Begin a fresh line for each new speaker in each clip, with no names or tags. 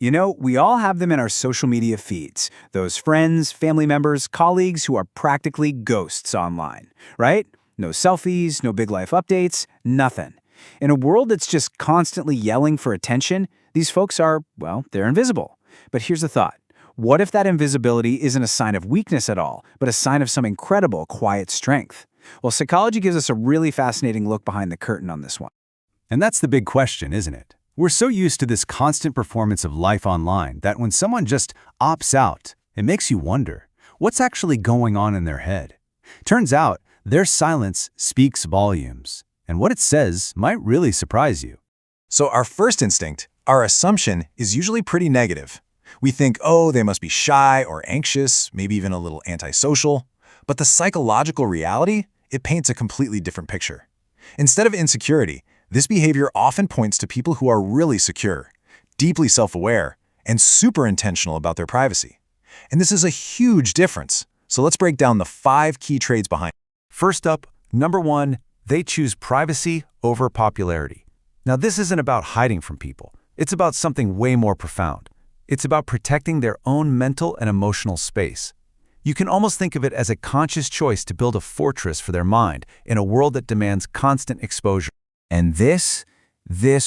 You know, we all have them in our social media feeds. Those friends, family members, colleagues who are practically ghosts online, right? No selfies, no big life updates, nothing. In a world that's just constantly yelling for attention, these folks are, well, they're invisible. But here's the thought. What if that invisibility isn't a sign of weakness at all, but a sign of some incredible, quiet strength? Well, psychology gives us a really fascinating look behind the curtain on this one.
And that's the big question, isn't it? We're so used to this constant performance of life online that when someone just opts out, it makes you wonder, what's actually going on in their head? Turns out, their silence speaks volumes, and what it says might really surprise you.
So our first instinct, our assumption, is usually pretty negative. We think, oh, they must be shy or anxious, maybe even a little antisocial. But the psychological reality, it paints a completely different picture. Instead of insecurity, this behavior often points to people who are really secure, deeply self-aware, and super intentional about their privacy. And this is a huge difference. So let's break down the 5 key traits behind.
First up, number 1, they choose privacy over popularity. Now, this isn't about hiding from people. It's about something way more profound. It's about protecting their own mental and emotional space. You can almost think of it as a conscious choice to build a fortress for their mind in a world that demands constant exposure.
And this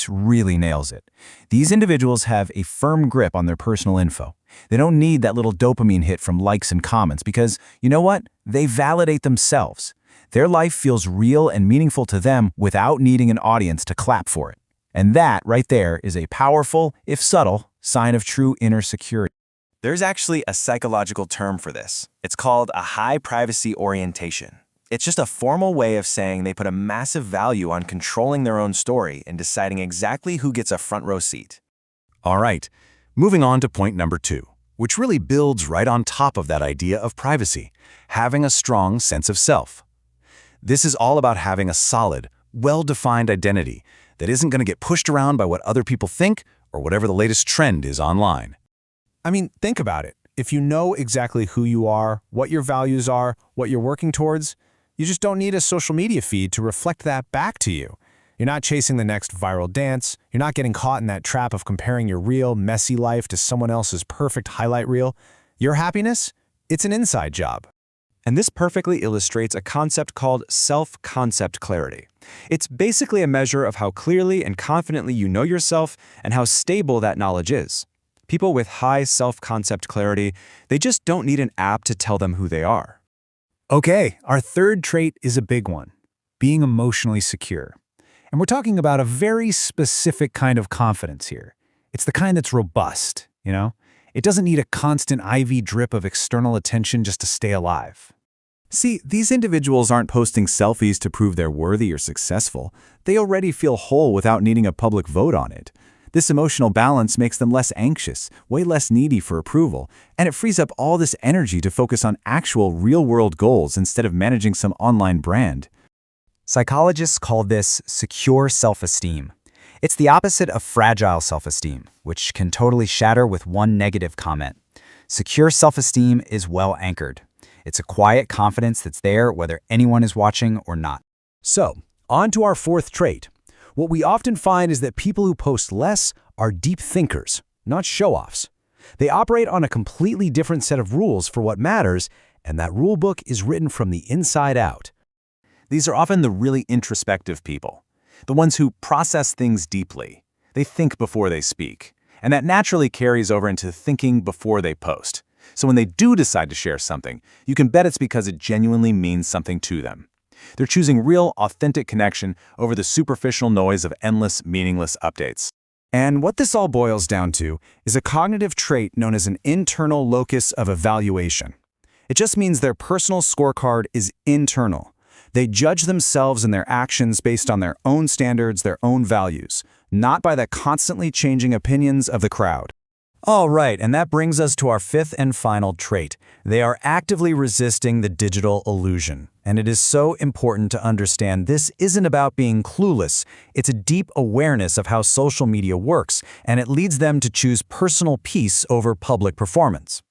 really nails it. These individuals have a firm grip on their personal info. They don't need that little dopamine hit from likes and comments because, you know what? They validate themselves. Their life feels real and meaningful to them without needing an audience to clap for it. And that, right there, is a powerful, if subtle, sign of true inner security.
There's actually a psychological term for this. It's called a high privacy orientation. It's just a formal way of saying they put a massive value on controlling their own story and deciding exactly who gets a front row seat.
All right, moving on to point number 2, which really builds right on top of that idea of privacy, having a strong sense of self. This is all about having a solid, well-defined identity that isn't going to get pushed around by what other people think or whatever the latest trend is online.
I mean, think about it. If you know exactly who you are, what your values are, what you're working towards, you just don't need a social media feed to reflect that back to you. You're not chasing the next viral dance. You're not getting caught in that trap of comparing your real, messy life to someone else's perfect highlight reel. Your happiness? It's an inside job.
And this perfectly illustrates a concept called self-concept clarity. It's basically a measure of how clearly and confidently you know yourself and how stable that knowledge is. People with high self-concept clarity, they just don't need an app to tell them who they are.
Okay, our third trait is a big one, being emotionally secure. And we're talking about a very specific kind of confidence here. It's the kind that's robust, you know? It doesn't need a constant IV drip of external attention just to stay alive.
See, these individuals aren't posting selfies to prove they're worthy or successful. They already feel whole without needing a public vote on it. This emotional balance makes them less anxious, way less needy for approval, and it frees up all this energy to focus on actual real-world goals instead of managing some online brand.
Psychologists call this secure self-esteem. It's the opposite of fragile self-esteem, which can totally shatter with one negative comment. Secure self-esteem is well anchored. It's a quiet confidence that's there whether anyone is watching or not.
So, on to our 4th trait. What we often find is that people who post less are deep thinkers, not show-offs. They operate on a completely different set of rules for what matters, and that rule book is written from the inside out.
These are often the really introspective people, the ones who process things deeply. They think before they speak, and that naturally carries over into thinking before they post. So when they do decide to share something, you can bet it's because it genuinely means something to them. They're choosing real, authentic connection over the superficial noise of endless, meaningless updates.
And what this all boils down to is a cognitive trait known as an internal locus of evaluation. It just means their personal scorecard is internal. They judge themselves and their actions based on their own standards, their own values, not by the constantly changing opinions of the crowd.
All right, and that brings us to our 5th and final trait. They are actively resisting the digital illusion. And it is so important to understand this isn't about being clueless. It's a deep awareness of how social media works, and it leads them to choose personal peace over public performance.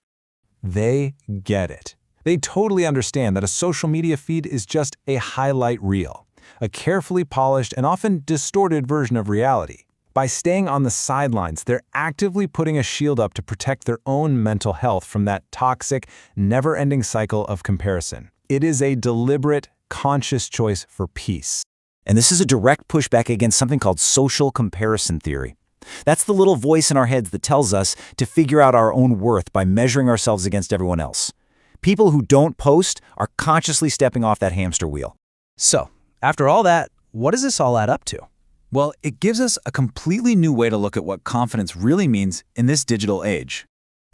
They get it. They totally understand that a social media feed is just a highlight reel, a carefully polished and often distorted version of reality. By staying on the sidelines, they're actively putting a shield up to protect their own mental health from that toxic, never-ending cycle of comparison. It is a deliberate, conscious choice for peace.
And this is a direct pushback against something called social comparison theory. That's the little voice in our heads that tells us to figure out our own worth by measuring ourselves against everyone else. People who don't post are consciously stepping off that hamster wheel.
So, after all that, what does this all add up to? Well, it gives us a completely new way to look at what confidence really means in this digital age.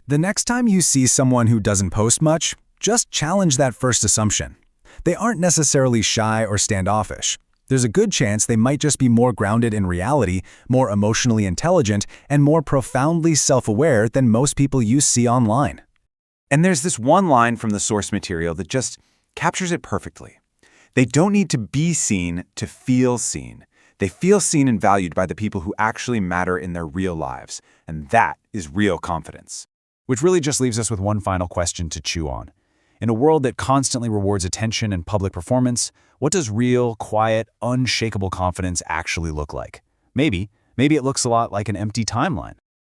The next time you see someone who doesn't post much, just challenge that first assumption. They aren't necessarily shy or standoffish. There's a good chance they might just be more grounded in reality, more emotionally intelligent, and more profoundly self-aware than most people you see online.
And there's this one line from the source material that just captures it perfectly. They don't need to be seen to feel seen. They feel seen and valued by the people who actually matter in their real lives. And that is real confidence.
Which really just leaves us with one final question to chew on. In a world that constantly rewards attention and public performance, what does real, quiet, unshakable confidence actually look like? Maybe it looks a lot like an empty timeline.